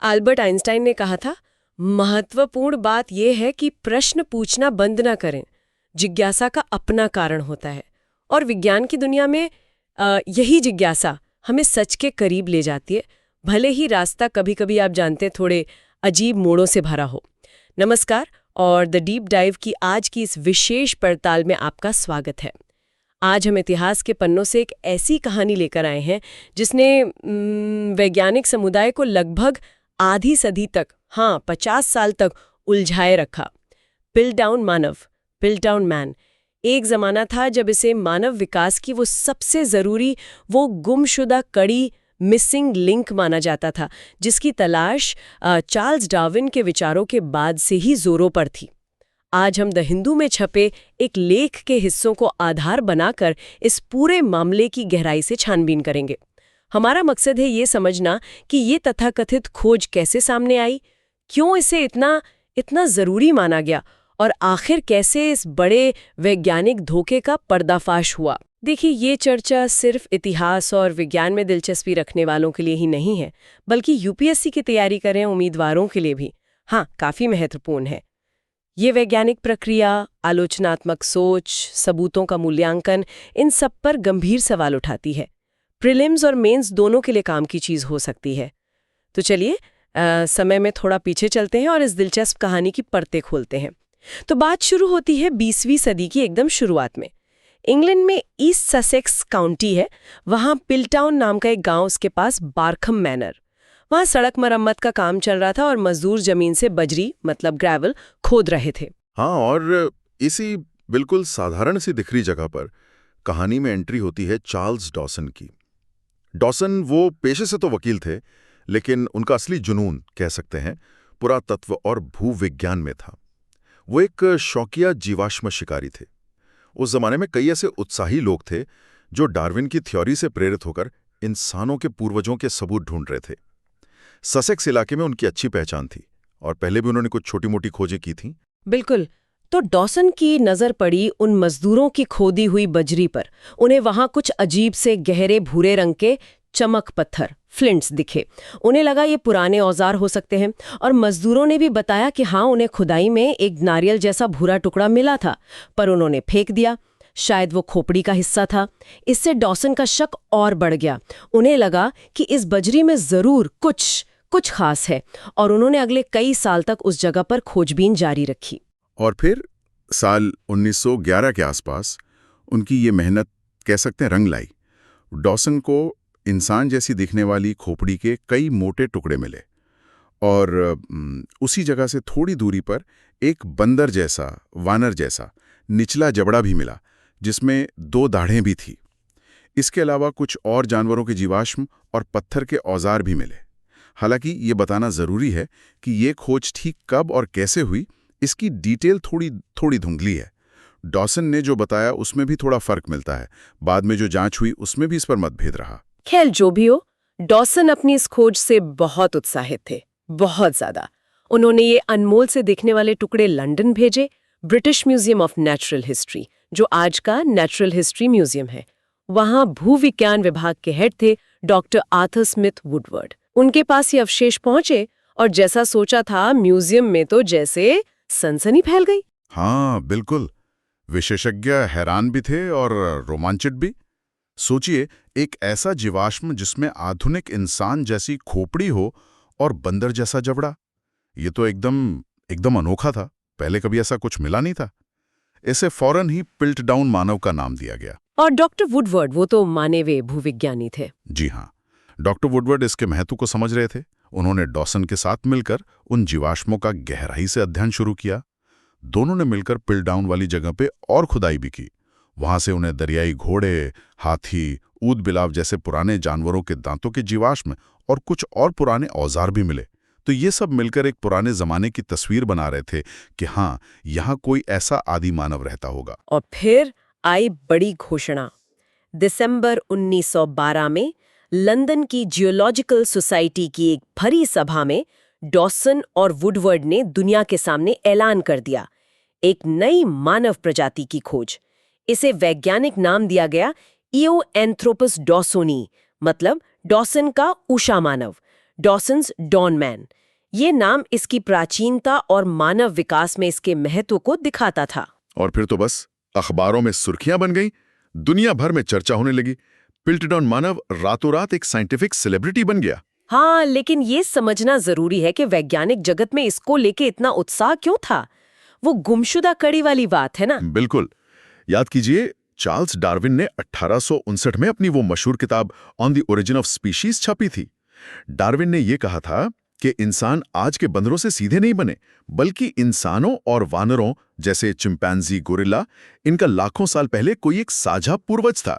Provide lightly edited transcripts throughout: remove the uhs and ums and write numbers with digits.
Albert Einstein ने कहा था, महत्वपूर्ण बात यह है कि प्रश्न पूछना बंद ना करें। जिज्ञासा का अपना कारण होता है और विज्ञान की दुनिया में यही जिज्ञासा हमें सच के करीब ले जाती है, भले ही रास्ता कभी-कभी आप जानते थोड़े अजीब मोड़ों से भरा हो। नमस्कार और द डीप डाइव की आज की इस विशेष पड़ताल में आपका स्वागत है। आज हम इतिहास के पन्नों से एक ऐसी कहानी लेकर आए हैं जिसने वैज्ञानिक समुदाय को लगभग आधी सदी तक, 50 साल तक उलझाए रखा। पिल्टडाउन मानव, पिल्टडाउन मैन, एक ज़माना था जब इसे मानव विकास की वो सबसे ज़रूरी, वो गुमशुदा कड़ी, मिसिंग लिंक माना जाता था, जिसकी तलाश चार्ल्स डार्विन के विचारों के बाद से ही जोरों पर थी। आज हम द हिंदू में छपे एक लेख के हिस्सों को आधार बनाकर इस पूरे मामले की गहराई से छानबीन करेंगे। हमारा मकसद है ये समझना कि ये तथाकथित खोज कैसे सामने आई, क्यों इसे इतना ज़रूरी माना गया और आखिर कैसे इस बड़े वैज्ञानिक धोखे का पर्दाफाश हुआ। देखिए, ये चर्चा सिर्फ इतिहास और विज्ञान में दिलचस्पी रखने वालों के लिए ही नहीं है, बल्कि यूपीएससी की तैयारी कर रहे उम्मीदवारों के लिए भी काफ़ी महत्वपूर्ण है। ये वैज्ञानिक प्रक्रिया, आलोचनात्मक सोच, सबूतों का मूल्यांकन, इन सब पर गंभीर सवाल उठाती है। प्रीलिम्स और मेंस दोनों के लिए काम की चीज़ हो सकती है। तो चलिए समय में थोड़ा पीछे चलते हैं और इस दिलचस्प कहानी की परतें खोलते हैं। तो बात शुरू होती है 20वीं सदी की एकदम शुरुआत में। इंग्लैंड में ईस्ट ससेक्स काउंटी है, वहाँ पिल्टाउन नाम का एक गांव, उसके पास बारखम मैनर। वहाँ सड़क मरम्मत का काम चल रहा था और मजदूर जमीन से बजरी मतलब ग्रेवल खोद रहे थे। और इसी बिल्कुल साधारण सी दिखरी जगह पर कहानी में एंट्री होती है चार्ल्स डॉसन की। डॉसन वो पेशे से तो वकील थे, लेकिन उनका असली जुनून कह सकते हैं पुरातत्व और भूविज्ञान में था। वो एक शौकिया जीवाश्म शिकारी थे। उस जमाने में कई ऐसे उत्साही लोग थे जो डार्विन की थ्योरी से प्रेरित होकर इंसानों के पूर्वजों के सबूत ढूंढ रहे थे। ससेक्स इलाके में उनकी अच्छी पहचान थी और पहले भी उन्होंने कुछ छोटी-मोटी खोजें की थीं। बिल्कुल। तो डॉसन की नज़र पड़ी उन मजदूरों की खोदी हुई बजरी पर। उन्हें वहाँ कुछ अजीब से गहरे भूरे रंग के चमक पत्थर, फ्लिंट्स दिखे। उन्हें लगा ये पुराने औजार हो सकते हैं और मजदूरों ने भी बताया कि उन्हें खुदाई में एक नारियल जैसा भूरा टुकड़ा मिला था, पर उन्होंने फेंक दिया। शायद वो खोपड़ी का हिस्सा था। इससे डॉसन का शक और बढ़ गया। उन्हें लगा कि इस बजरी में ज़रूर कुछ खास है और उन्होंने अगले कई साल तक उस जगह पर खोजबीन जारी रखी। और फिर साल 1911 के आसपास उनकी ये मेहनत कह सकते हैं रंग लाई। डॉसन को इंसान जैसी दिखने वाली खोपड़ी के कई मोटे टुकड़े मिले और उसी जगह से थोड़ी दूरी पर एक बंदर जैसा, वानर जैसा निचला जबड़ा भी मिला, जिसमें 2 दाढ़ें भी थी। इसके अलावा कुछ और जानवरों के जीवाश्म और पत्थर के औजार भी मिले। हालांकि ये बताना जरूरी है कि ये खोज ठीक कब और कैसे हुई, इसकी डिटेल थोड़ी धुंधली है। डॉसन ने जो बताया उसमें भी थोड़ा फर्क मिलता है। बाद में जो जांच हुई उसमें भी इस पर मतभेद रहा। खैर, जो भी हो, डॉसन अपनी इस खोज से बहुत उत्साहित थे, बहुत ज्यादा। उन्होंने ये अनमोल से दिखने वाले टुकड़े लंदन भेजे, British museum of natural history, जो आज का नेचुरल हिस्ट्री म्यूजियम है। वहाँ भूविज्ञान विभाग के हेड थे डॉक्टर आर्थर स्मिथ वुडवर्ड। उनके पास ये अवशेष पहुंचे और जैसा सोचा था, म्यूजियम में तो जैसे सनसनी फैल गई। बिल्कुल। विशेषज्ञ हैरान भी थे और रोमांचित भी। सोचिए, एक ऐसा जीवाश्म जिसमें आधुनिक इंसान जैसी खोपड़ी हो और बंदर जैसा जबड़ा। ये तो एकदम अनोखा था। पहले कभी ऐसा कुछ मिला नहीं था। इसे फौरन ही पिल्टडाउन मानव का नाम दिया गया। और डॉक्टर वुडवर्ड, वो तो माने वे भूविज्ञानी थे। जी हाँ, डॉक्टर वुडवर्ड इसके महत्व को समझ रहे थे। उन्होंने डॉसन के साथ मिलकर उन जीवाश्मों का गहराई से अध्ययन शुरू किया। दोनों ने मिलकर पिल्टडाउन वाली जगह पे और खुदाई भी की। वहां से उन्हें दरियाई घोड़े, हाथी, ऊद बिलाव जैसे पुराने जानवरों के दांतों के जीवाश्म और कुछ और पुराने औजार भी मिले। तो ये सब मिलकर एक पुराने जमाने की तस्वीर बना रहे थे कि यहाँ कोई ऐसा आदि मानव रहता होगा। और फिर आई बड़ी घोषणा। दिसंबर 1912 में लंदन की जियोलॉजिकल सोसाइटी की एक भरी सभा में डॉसन और वुडवर्ड ने दुनिया के सामने ऐलान कर दिया, एक नई मानव प्रजाति की खोज। इसे वैज्ञानिक नाम दिया गया इओएंथ्रोपस डॉसोनी, मतलब डॉसन का उषा मानव। डॉसन्स डॉन मैन। ये नाम इसकी प्राचीनता और मानव विकास में इसके महत्व को दिखाता था। और फिर तो बस अखबारों में सुर्खियां बन गई, दुनिया भर में चर्चा होने लगी। पिल्टडॉन मानव रातों रात एक साइंटिफिक सेलिब्रिटी बन गया। हाँ, लेकिन ये समझना जरूरी है कि वैज्ञानिक जगत में इसको लेके इतना उत्साह क्यों था। वो गुमशुदा कड़ी वाली बात है ना। बिल्कुल। याद कीजिए, चार्ल्स डार्विन ने 1859 में अपनी वो मशहूर किताब on the origin of species छापी थी। डार्विन ने ये कहा था कि इंसान आज के बंदरों से सीधे नहीं बने, बल्कि इंसानों और वानरों जैसे चिंपैंजी, गोरिल्ला, इनका लाखों साल पहले कोई एक साझा पूर्वज था,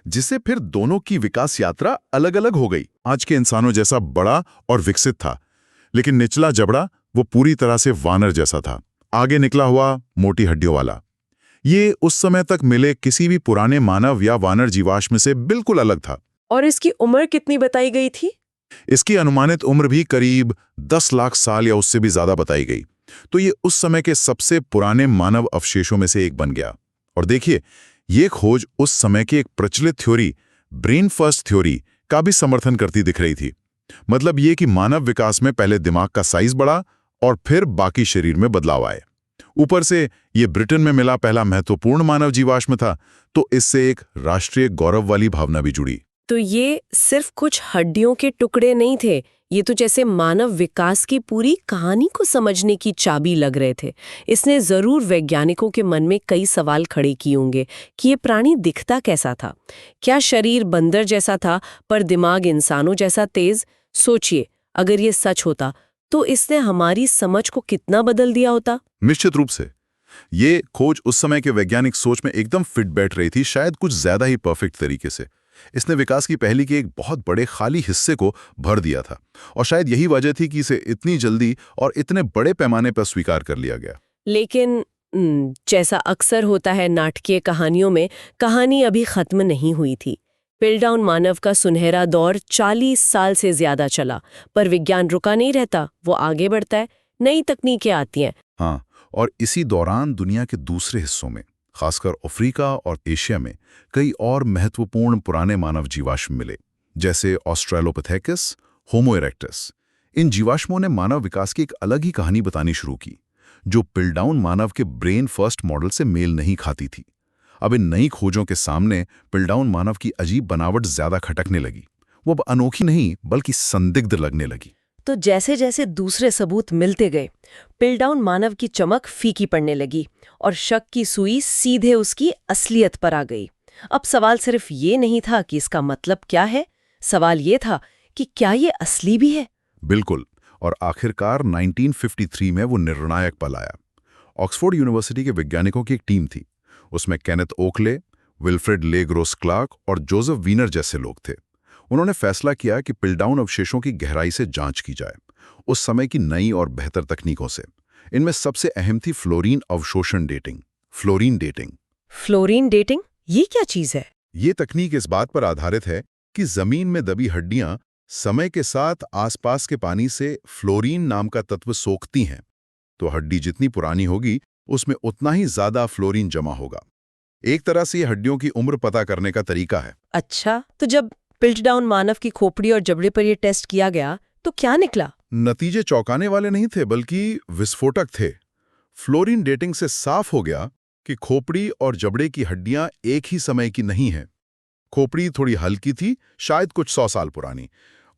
जिससे फिर दोनों की विकास यात्रा अलग अलग हो गई। आज के इंसानों जैसा बड़ा और विकसित था, लेकिन निचला जबड़ा वो पूरी तरह से वानर जैसा था, आगे निकला हुआ मोटी हड्डियों वाला। ये उस समय तक मिले किसी भी पुराने मानव या वानर जीवाश्म से बिल्कुल अलग था। और इसकी उम्र कितनी बताई गई थी? इसकी अनुमानित उम्र भी करीब 10 लाख साल या उससे भी ज्यादा बताई गई। तो ये उस समय के सबसे पुराने मानव अवशेषों में से एक बन गया। और देखिए, ये खोज उस समय की एक प्रचलित थ्योरी, ब्रेन फर्स्ट थ्योरी, का भी समर्थन करती दिख रही थी। मतलब ये कि मानव विकास में पहले दिमाग का साइज बढ़ा और फिर बाकी शरीर में बदलाव आए। ऊपर से ये ब्रिटेन में मिला पहला महत्वपूर्ण मानव जीवाश्म था, तो इससे एक राष्ट्रीय गौरव वाली भावना भी जुड़ी। तो ये सिर्फ कुछ हड्डियों के टुकड़े नहीं थे, ये तो जैसे मानव विकास की पूरी कहानी को समझने की चाबी लग रहे थे। इसने जरूर वैज्ञानिकों के मन में कई सवाल खड़े किए होंगे कि ये प्राणी दिखता कैसा था। क्या शरीर बंदर जैसा था पर दिमाग इंसानों जैसा तेज? सोचिए, अगर ये सच होता तो इसने हमारी समझ को कितना बदल दिया होता। निश्चित रूप से ये खोज उस समय के वैज्ञानिक सोच में एकदम फिट बैठ रही थी, शायद कुछ ज्यादा ही परफेक्ट तरीके से। इसने विकास की पहली के एक बहुत बड़े खाली हिस्से को भर दिया था, और शायद यही वजह थी कि इसे इतनी जल्दी और इतने बड़े पैमाने पर स्वीकार कर लिया गया। लेकिन जैसा अक्सर होता है नाटकीय कहानियों में, कहानी अभी खत्म नहीं हुई थी। पिल्टडाउन मानव का सुनहरा दौर 40 साल से ज्यादा चला, पर विज्ञान रुका नहीं रहता, वो आगे बढ़ता है, नई तकनीकें आती हैं। हाँ, और इसी दौरान दुनिया के दूसरे हिस्सों में, खासकर अफ्रीका और एशिया में, कई और महत्वपूर्ण पुराने मानव जीवाश्म मिले, जैसे ऑस्ट्रेलोपिथेकस, होमो इरेक्टस। इन जीवाश्मों ने मानव विकास की एक अलग ही कहानी बतानी शुरू की, जो पिल्टडाउन मानव के ब्रेन फर्स्ट मॉडल से मेल नहीं खाती थी। अब इन नई खोजों के सामने पिल्टडाउन मानव की अजीब बनावट ज्यादा खटकने लगी। वो अब अनोखी नहीं बल्कि संदिग्ध लगने लगी। तो जैसे जैसे दूसरे सबूत मिलते गए, पिल्टडाउन मानव की चमक फीकी पड़ने लगी और शक की सुई सीधे उसकी असलियत पर आ गई। अब सवाल सिर्फ ये नहीं था कि इसका मतलब क्या है, सवाल ये था कि क्या ये असली भी है। बिल्कुल। और आखिरकार 1953 में वो निर्णायक पल आया। ऑक्सफोर्ड यूनिवर्सिटी के वैज्ञानिकों की एक टीम थी। उसमें केनेथ ओकले, विल्फ्रेड ले ग्रोस क्लार्क और जोसेफ वीनर जैसे लोग थे। उन्होंने फैसला किया कि पिल्टडाउन अवशेषों की गहराई से जांच की जाए, उस समय की नई और बेहतर तकनीकों से। इनमें सबसे अहम थी फ्लोरीन अवशोषण dating, fluorine dating. Fluorine dating, ये क्या चीज है? ये तकनीक इस बात पर आधारित है कि जमीन में दबी हड्डियां समय के साथ आसपास के पानी से फ्लोरीन नाम का तत्व सोखती हैं। तो हड्डी जितनी पुरानी होगी, उसमें उतना ही ज्यादा फ्लोरीन जमा होगा। एक तरह से ये हड्डियों की उम्र पता करने का तरीका है। अच्छा, तो जब पिल्टडाउन मानव की खोपड़ी और जबड़े पर यह टेस्ट किया गया तो क्या निकला? नतीजे चौंकाने वाले नहीं थे, बल्कि विस्फोटक थे। फ्लोरीन डेटिंग से साफ हो गया कि खोपड़ी और जबड़े की हड्डियां एक ही समय की नहीं हैं। खोपड़ी थोड़ी हल्की थी, शायद कुछ 100 साल पुरानी,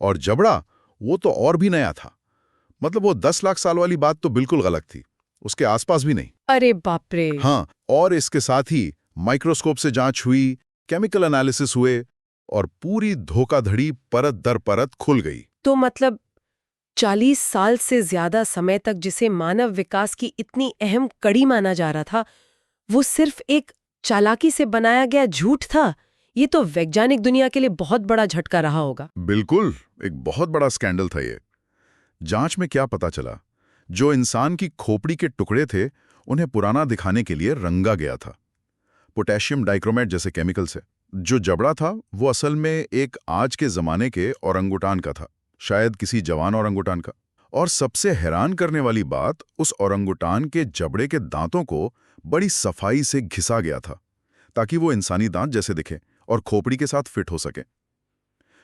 और जबड़ा वो तो और भी नया था। मतलब वो 10 लाख साल वाली बात तो बिल्कुल गलत थी, उसके आसपास भी नहीं। अरे बाप रे! हाँ, और इसके साथ ही माइक्रोस्कोप से जांच हुई, केमिकल एनालिसिस हुए, और पूरी धोखाधड़ी परत दर परत खुल गई। तो मतलब 40 साल से ज्यादा समय तक जिसे मानव विकास की इतनी अहम कड़ी माना जा रहा था, वो सिर्फ एक चालाकी से बनाया गया झूठ था। ये तो वैज्ञानिक दुनिया के लिए बहुत बड़ा झटका रहा होगा। बिल्कुल, एक बहुत बड़ा स्कैंडल था ये। जांच में क्या पता चला, जो इंसान की खोपड़ी के टुकड़े थे, उन्हें पुराना दिखाने के लिए रंगा गया था पोटेशियम डाइक्रोमेट जैसे केमिकल से। जो जबड़ा था वो असल में एक आज के जमाने के औरंगुटान का था, शायद किसी जवान औरंगुटान का। और सबसे हैरान करने वाली बात, उस औरंगुटान के जबड़े के दांतों को बड़ी सफाई से घिसा गया था, ताकि वो इंसानी दांत जैसे दिखे और खोपड़ी के साथ फिट हो सके।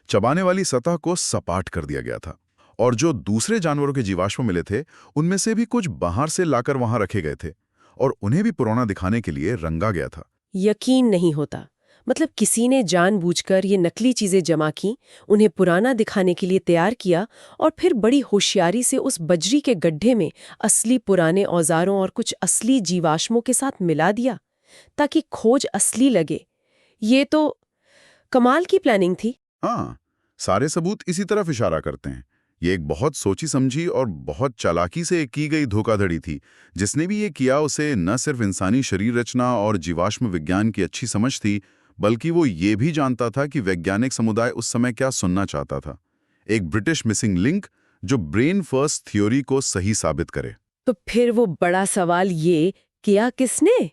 चबाने वाली सतह को सपाट कर दिया गया था, और जो दूसरे जानवरों के जीवाश्म मिले थे उनमें से भी कुछ बाहर से लाकर वहां रखे गए थे और उन्हें भी पुराना दिखाने के लिए रंगा गया था। यकीन नहीं होता। मतलब किसी ने जानबूझकर ये नकली चीजें जमा की, उन्हें पुराना दिखाने के लिए तैयार किया और फिर बड़ी होशियारी से उस बजरी के गड्ढे में असली पुराने औजारों और कुछ असली जीवाश्मों के साथ मिला दिया ताकि खोज असली लगे। ये तो कमाल की प्लानिंग थी। हाँ, सारे सबूत इसी तरफ इशारा करते हैं। ये एक बहुत सोची समझी और बहुत चालाकी से की गई धोखाधड़ी थी। जिसने भी ये किया उसे न सिर्फ इंसानी शरीर रचना और जीवाश्म विज्ञान की अच्छी समझ थी, बल्कि वो ये भी जानता था कि वैज्ञानिक समुदाय उस समय क्या सुनना चाहता था। एक ब्रिटिश मिसिंग लिंक जो ब्रेन फर्स्ट थ्योरी को सही साबित करे। तो फिर वो बड़ा सवाल, ये किया किसने?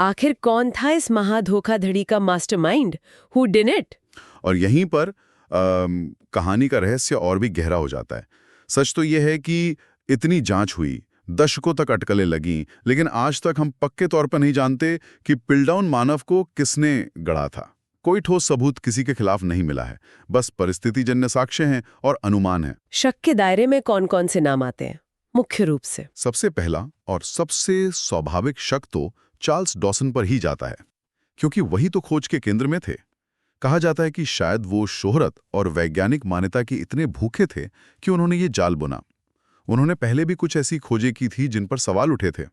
आखिर कौन था इस महाधोखाधड़ी का मास्टरमाइंड? Who did it? और यहीं पर कहानी का रहस्य और भी गहरा हो जाता है। सच तो यह है कि इतनी जांच हुई, दशकों तक अटकलें लगीं, लेकिन आज तक हम पक्के तौर पर नहीं जानते कि पिल्टडाउन मानव को किसने गढ़ा था। कोई ठोस सबूत किसी के खिलाफ नहीं मिला है, बस परिस्थितिजन्य साक्ष्य हैं और अनुमान हैं। शक के दायरे में कौन कौन से नाम आते हैं मुख्य रूप से? सबसे पहला और सबसे स्वाभाविक शक तो चार्ल्स डॉसन पर ही जाता है, क्योंकि वही तो खोज के केंद्र में थे। कहा जाता है कि शायद वो शोहरत और वैज्ञानिक मान्यता के इतने भूखे थे कि उन्होंने ये जाल बुना। उन्होंने पहले भी कुछ ऐसी खोजें की थी जिन पर सवाल उठे थे।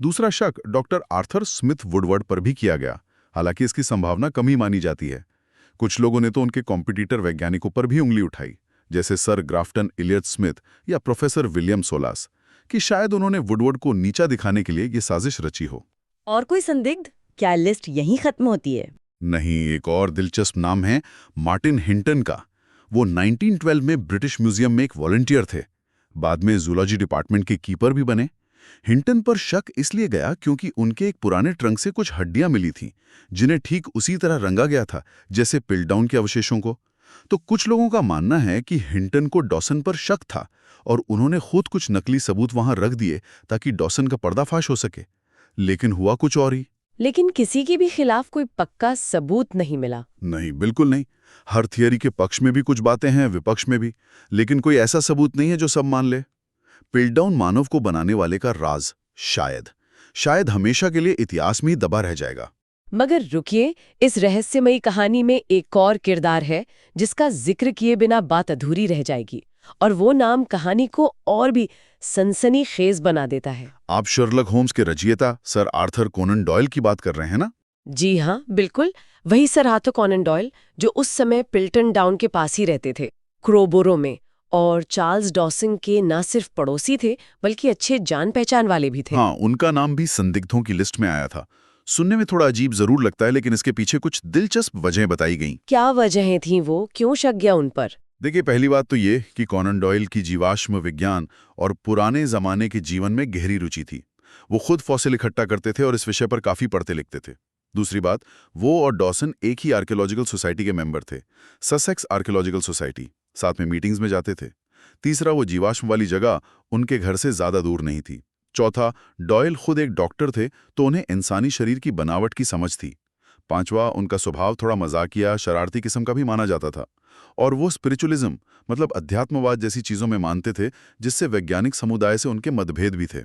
दूसरा शक डॉक्टर आर्थर स्मिथ वुडवर्ड पर भी किया गया, हालांकि इसकी संभावना कम ही मानी जाती है। कुछ लोगों ने तो उनके कॉम्पिटिटर वैज्ञानिकों पर भी उंगली उठाई, जैसे सर ग्राफ्टन इलियट स्मिथ या प्रोफेसर विलियम सोलास, कि शायद उन्होंने वुडवर्ड को नीचा दिखाने के लिए ये साजिश रची हो। और कोई संदिग्ध? क्या लिस्ट यहीं खत्म होती है? नहीं, एक और दिलचस्प नाम है मार्टिन हिंटन का। वो 1912 में ब्रिटिश म्यूजियम में एक वॉलंटियर थे, बाद में जूलॉजी डिपार्टमेंट के कीपर भी बने। हिंटन पर शक इसलिए गया क्योंकि उनके एक पुराने ट्रंक से कुछ हड्डियां मिली थीं, जिन्हें ठीक उसी तरह रंगा गया था जैसे पिल्टडाउन के अवशेषों को। तो कुछ लोगों का मानना है कि हिंटन को डॉसन पर शक था और उन्होंने खुद कुछ नकली सबूत वहां रख दिए ताकि डॉसन का पर्दाफाश हो सके। लेकिन हुआ कुछ और ही। लेकिन किसी के भी खिलाफ कोई पक्का सबूत नहीं मिला। नहीं, बिल्कुल नहीं। हर थियरी के पक्ष में भी कुछ बातें हैं, विपक्ष में भी, लेकिन कोई ऐसा सबूत नहीं है जो सब मान ले। पिल्टडाउन मानव को बनाने वाले का राज शायद हमेशा के लिए इतिहास में ही दबा रह जाएगा। मगर रुकिए, इस रहस्यमयी कहानी में एक और किरदार है जिसका जिक्र किए बिना बात अधूरी रह जाएगी, और वो नाम कहानी को और भी सनसनीखेज बना देता है। आप शर्लक होम्स के रचयिता सर आर्थर कोनन डॉयल की बात कर रहे हैं ना? जी हाँ, बिल्कुल वही सर आर्थर कोनन डॉयल जो उस समय पिल्टन डाउन के पास ही रहते थे, क्रोबोरो में, और चार्ल्स डॉसन के न सिर्फ पड़ोसी थे बल्कि अच्छे जान पहचान वाले भी थे। हाँ, उनका नाम भी संदिग्धों की लिस्ट में आया था। सुनने में थोड़ा अजीब जरूर लगता है, लेकिन इसके पीछे कुछ दिलचस्प वजहें बताई गईं। क्या वजहें थीं वो? क्यों शक गया उन पर? देखिए, पहली बात तो ये कि कोनन डॉयल की जीवाश्म विज्ञान और पुराने जमाने के जीवन में गहरी रुचि थी। वो खुद फॉसिल इकट्ठा करते थे और इस विषय पर काफी पढ़ते लिखते थे। दूसरी बात, वो और डॉसन एक ही आर्कियोलॉजिकल सोसाइटी के मेंबर थे, ससेक्स आर्कियोलॉजिकल सोसाइटी, साथ में मीटिंग्स में जाते थे। तीसरा, वो जीवाश्म वाली जगह उनके घर से ज्यादा दूर नहीं थी। चौथा, डॉयल खुद एक डॉक्टर थे तो उन्हें इंसानी शरीर की बनावट की समझ थी। पांचवा, उनका स्वभाव थोड़ा मजाकिया, शरारती किस्म का भी माना जाता था, और वो स्पिरिचुअलिज्म मतलब अध्यात्मवाद जैसी चीजों में मानते थे, जिससे वैज्ञानिक समुदाय से उनके मतभेद भी थे।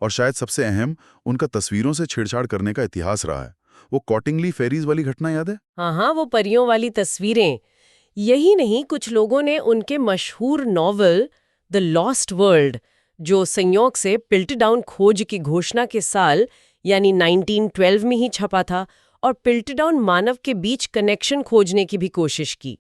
और शायद सबसे अहम, उनका तस्वीरों से छेड़छाड़ करने का इतिहास रहा है। वो कॉटिंगली फेरीज वाली घटना याद है? हाँ, वो परियों वाली तस्वीरें। यही नहीं, कुछ लोगों ने उनके मशहूर नॉवल द लॉस्ट वर्ल्ड, जो संयोग से पिल्टडाउन खोज की घोषणा के साल यानी 1912 में ही छपा था, और पिल्टडाउन मानव के बीच कनेक्शन खोजने की भी कोशिश की।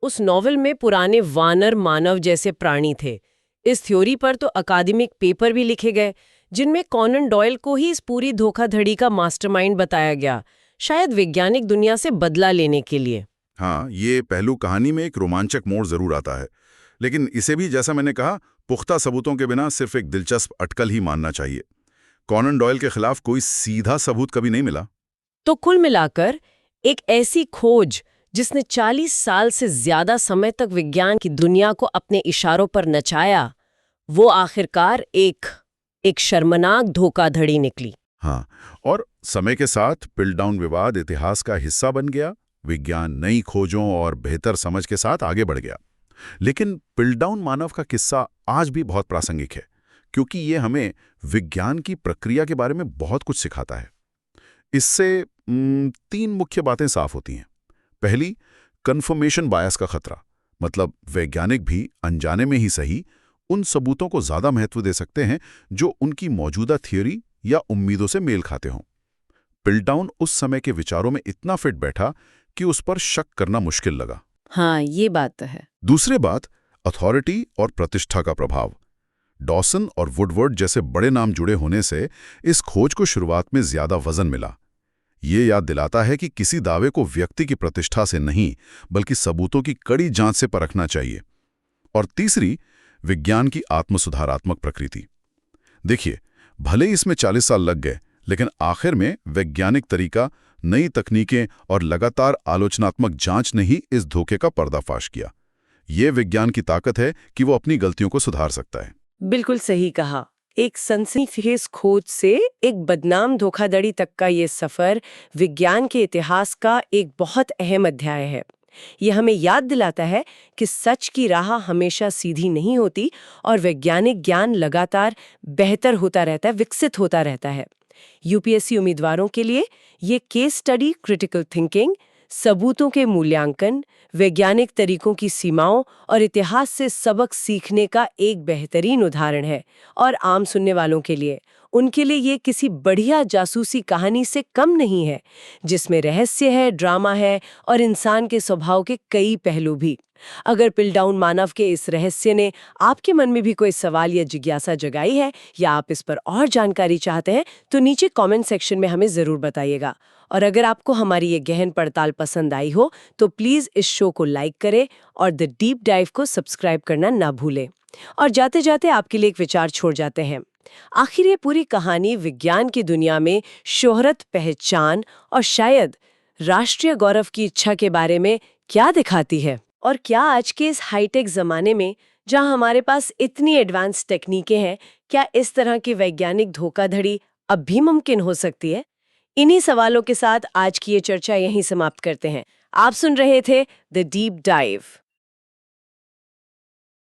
उस नॉवल में पुराने वानर मानव जैसे प्राणी थे। इस थ्योरी पर तो अकादमिक पेपर भी लिखे गए, जिनमें कोनन डॉयल को ही इस पूरी धोखाधड़ी का मास्टरमाइंड बताया गया, शायद वैज्ञानिक दुनिया से बदला लेने के लिए। हाँ, ये पहलू कहानी में एक रोमांचक मोड़ जरूर आता है, लेकिन इसे भी, जैसा मैंने कहा, पुख्ता सबूतों के बिना सिर्फ एक दिलचस्प अटकल ही मानना चाहिए। कोनन डॉयल के खिलाफ कोई सीधा सबूत कभी नहीं मिला। तो कुल मिलाकर एक ऐसी खोज जिसने 40 साल से ज्यादा समय तक विज्ञान की दुनिया को अपने इशारों पर नचाया, वो आखिरकार एक शर्मनाक धोखाधड़ी निकली। हाँ, और समय के साथ पिल्टडाउन विवाद इतिहास का हिस्सा बन गया। विज्ञान नई खोजों और बेहतर समझ के साथ आगे बढ़ गया। लेकिन पिल्डाउन मानव का किस्सा आज भी बहुत प्रासंगिक है, क्योंकि ये हमें विज्ञान की प्रक्रिया के बारे में बहुत कुछ सिखाता है। इससे 3 मुख्य बातें साफ होती हैं। पहली, कन्फर्मेशन बायस का खतरा, मतलब वैज्ञानिक भी अनजाने में ही सही उन सबूतों को ज्यादा महत्व दे सकते हैं जो उनकी मौजूदा थियोरी या उम्मीदों से मेल खाते हों। पिल्डाउन उस समय के विचारों में इतना फिट बैठा कि उस पर शक करना मुश्किल लगा। हाँ, ये बात तो है। दूसरी बात, अथॉरिटी और प्रतिष्ठा का प्रभाव। डॉसन और वुडवर्ड जैसे बड़े नाम जुड़े होने से इस खोज को शुरुआत में ज्यादा वजन मिला। ये याद दिलाता है कि किसी दावे को व्यक्ति की प्रतिष्ठा से नहीं, बल्कि सबूतों की कड़ी जांच से परखना चाहिए। और तीसरी, विज्ञान की आत्मसुधारात्मक प्रकृति। देखिए, भले ही इसमें 40 साल लग गए, लेकिन आखिर में वैज्ञानिक तरीका, नई तकनीकें और लगातार आलोचनात्मक जांच ने ही इस धोखे का पर्दाफाश किया। ये विज्ञान की ताकत है कि वो अपनी गलतियों को सुधार सकता है। बिल्कुल सही कहा। एक सनसनीखेज खोज से एक बदनाम धोखाधड़ी तक का ये सफर विज्ञान के इतिहास का एक बहुत अहम अध्याय है। ये हमें याद दिलाता है कि सच की राह हमेशा सीधी नहीं होती और वैज्ञानिक ज्ञान लगातार बेहतर होता रहता है, विकसित होता रहता है। यूपीएससी उम्मीदवारों के लिए ये केस स्टडी क्रिटिकल थिंकिंग, सबूतों के मूल्यांकन, वैज्ञानिक तरीकों की सीमाओं और इतिहास से सबक सीखने का एक बेहतरीन उदाहरण है। और आम सुनने वालों के लिए, उनके लिए ये किसी बढ़िया जासूसी कहानी से कम नहीं है, जिसमें रहस्य है, ड्रामा है और इंसान के स्वभाव के कई पहलू भी। अगर पिल्डाउन मानव के इस रहस्य ने आपके मन में भी कोई सवाल या जिज्ञासा जगाई है, या आप इस पर और जानकारी चाहते हैं, तो नीचे कमेंट सेक्शन में हमें जरूर बताइएगा। और अगर आपको हमारी ये गहन पड़ताल पसंद आई हो, तो प्लीज इस शो को लाइक करें और द डीप डाइव को सब्सक्राइब करना ना भूलें। और जाते जाते आपके लिए एक विचार छोड़ जाते हैं। आखिर ये पूरी कहानी विज्ञान की दुनिया में शोहरत, पहचान और शायद राष्ट्रीय गौरव की इच्छा के बारे में क्या दिखाती है? और क्या आज के इस हाईटेक जमाने में, जहां हमारे पास इतनी एडवांस टेक्निकें हैं, क्या इस तरह की वैज्ञानिक धोखाधड़ी अब भी मुमकिन हो सकती है? इन्हीं सवालों के साथ आज की ये चर्चा यहीं समाप्त करते हैं। आप सुन रहे थे द डीप डाइव।